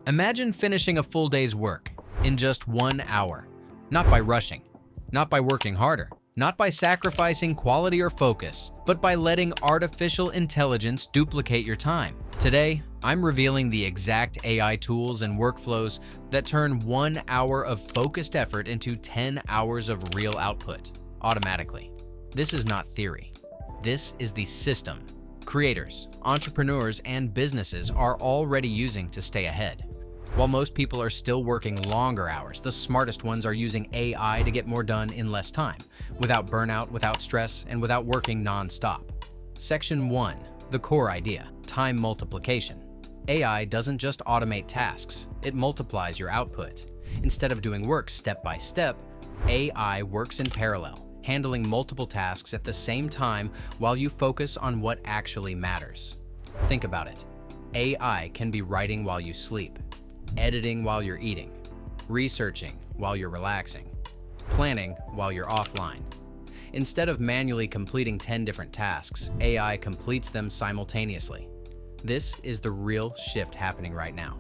Imagine finishing a full day's work in just 1 hour. Not by rushing, not by working harder, not by sacrificing quality or focus, but by letting artificial intelligence duplicate your time. Today, I'm revealing the exact AI tools and workflows that turn 1 hour of focused effort into 10 hours of real output automatically. This is not theory. This is the system creators, entrepreneurs, and businesses are already using to stay ahead. While most people are still working longer hours, the smartest ones are using AI to get more done in less time, without burnout, without stress, and without working non-stop. Section 1. The core idea: time multiplication. AI doesn't just automate tasks, it multiplies your output. Instead of doing work step by step, AI works in parallel, handling multiple tasks at the same time while you focus on what actually matters. Think about it. AI can be writing while you sleep, editing while you're eating, researching while you're relaxing, planning while you're offline. Instead of manually completing 10 different tasks, AI completes them simultaneously. This is the real shift happening right now.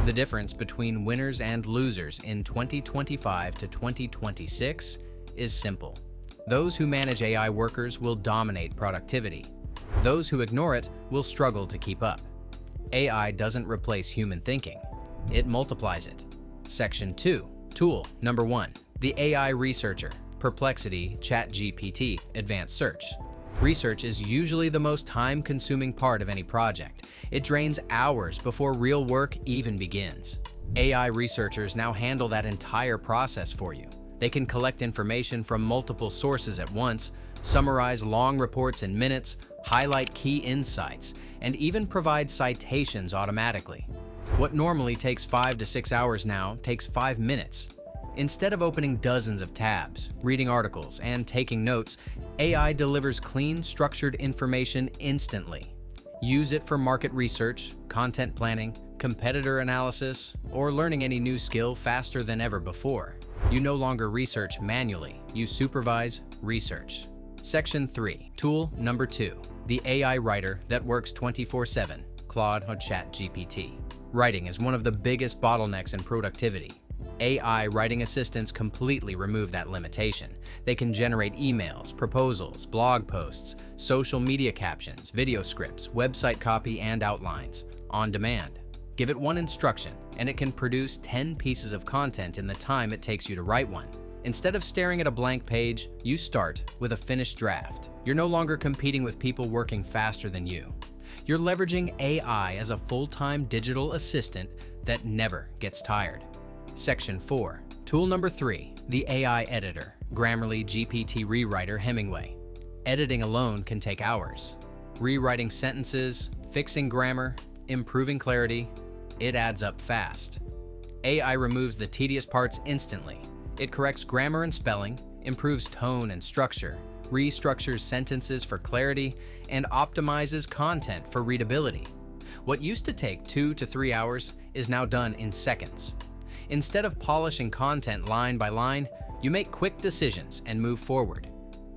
The difference between winners and losers in 2025 to 2026 is simple. Those who manage AI workers will dominate productivity. Those who ignore it will struggle to keep up. AI doesn't replace human thinking. It multiplies it. Section 2. Tool number 1. The AI researcher. Perplexity, ChatGPT, Advanced Search. Research is usually the most time-consuming part of any project. It drains hours before real work even begins. AI researchers now handle that entire process for you. They can collect information from multiple sources at once, summarize long reports in minutes, highlight key insights, and even provide citations automatically. What normally takes 5 to 6 hours now takes 5 minutes. Instead of opening dozens of tabs, reading articles, and taking notes, AI delivers clean, structured information instantly. Use it for market research, content planning, competitor analysis, or learning any new skill faster than ever before. You no longer research manually, you supervise research. Section 3. Tool number 2. The AI writer that works 24/7, Claude or ChatGPT. Writing is one of the biggest bottlenecks in productivity. AI writing assistants completely remove that limitation. They can generate emails, proposals, blog posts, social media captions, video scripts, website copy, and outlines on demand. Give it one instruction, and it can produce 10 pieces of content in the time it takes you to write one. Instead of staring at a blank page, you start with a finished draft. You're no longer competing with people working faster than you. You're leveraging AI as a full-time digital assistant that never gets tired. Section 4. Tool number 3. The AI editor, Grammarly GPT Rewriter Hemingway. Editing alone can take hours. Rewriting sentences, fixing grammar, improving clarity, it adds up fast. AI removes the tedious parts instantly. It corrects grammar and spelling, improves tone and structure, restructures sentences for clarity, and optimizes content for readability. What used to take 2 to 3 hours is now done in seconds. Instead of polishing content line by line, you make quick decisions and move forward.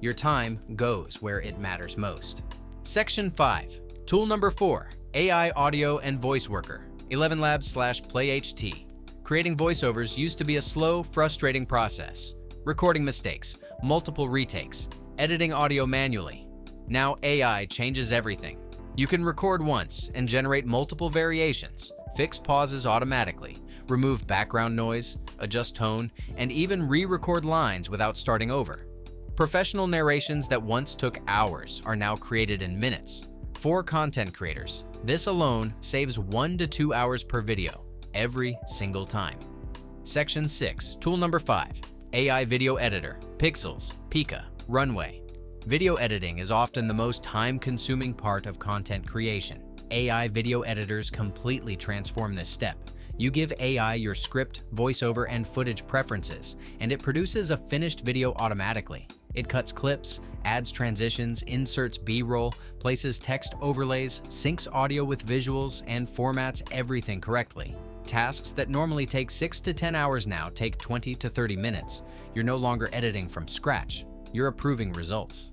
Your time goes where it matters most. Section 5. Tool number 4. AI Audio and Voice Worker, 11 Labs/PlayHT. Creating voiceovers used to be a slow, frustrating process. Recording mistakes, multiple retakes, editing audio manually. Now AI changes everything. You can record once and generate multiple variations, fix pauses automatically, remove background noise, adjust tone, and even re-record lines without starting over. Professional narrations that once took hours are now created in minutes. For content creators, this alone saves 1 to 2 hours per video, every single time. Section 6. Tool number 5. AI Video Editor, Pixels, Pika, Runway. Video editing is often the most time-consuming part of content creation. AI video editors completely transform this step. You give AI your script, voiceover, and footage preferences, and it produces a finished video automatically. It cuts clips, adds transitions, inserts B-roll, places text overlays, syncs audio with visuals, and formats everything correctly. Tasks that normally take 6 to 10 hours now take 20 to 30 minutes. You're no longer editing from scratch. You're approving results.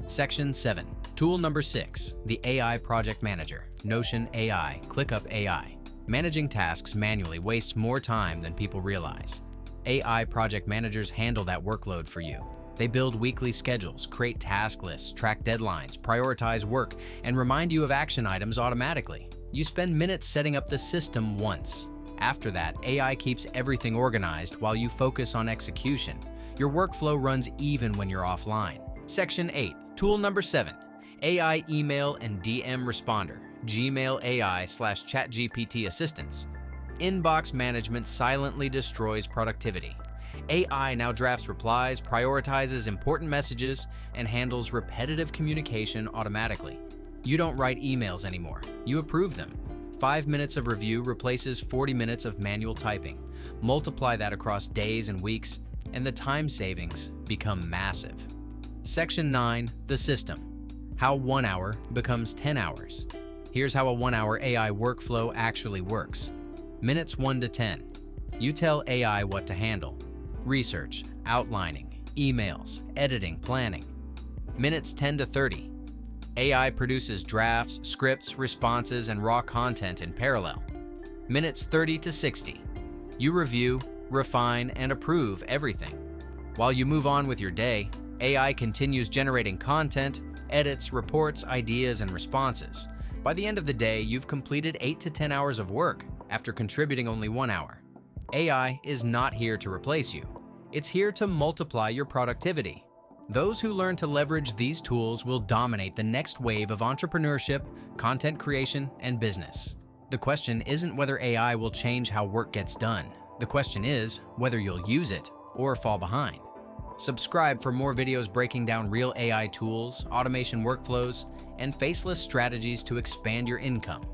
Section 7. Tool number 6. The AI Project Manager, Notion AI, ClickUp AI. Managing tasks manually wastes more time than people realize. AI project managers handle that workload for you. They build weekly schedules, create task lists, track deadlines, prioritize work, and remind you of action items automatically. You spend minutes setting up the system once. After that, AI keeps everything organized while you focus on execution. Your workflow runs even when you're offline. Section 8. Tool number 7. AI Email and DM Responder, Gmail AI/ChatGPT Assistants. Inbox management silently destroys productivity. AI now drafts replies, prioritizes important messages, and handles repetitive communication automatically. You don't write emails anymore, you approve them. 5 minutes of review replaces 40 minutes of manual typing. Multiply that across days and weeks, and the time savings become massive. Section 9. The System. How 1 hour becomes 10 hours. Here's how a 1 hour AI workflow actually works. Minutes 1 to 10. You tell AI what to handle. Research, outlining, emails, editing, planning. Minutes 10 to 30. AI produces drafts, scripts, responses, and raw content in parallel. Minutes 30 to 60. You review, refine, and approve everything. While you move on with your day, AI continues generating content, edits, reports, ideas, and responses. By the end of the day, you've completed 8 to 10 hours of work after contributing only 1 hour. AI is not here to replace you. It's here to multiply your productivity. Those who learn to leverage these tools will dominate the next wave of entrepreneurship, content creation, and business. The question isn't whether AI will change how work gets done. The question is whether you'll use it or fall behind. Subscribe for more videos breaking down real AI tools, automation workflows, and faceless strategies to expand your income.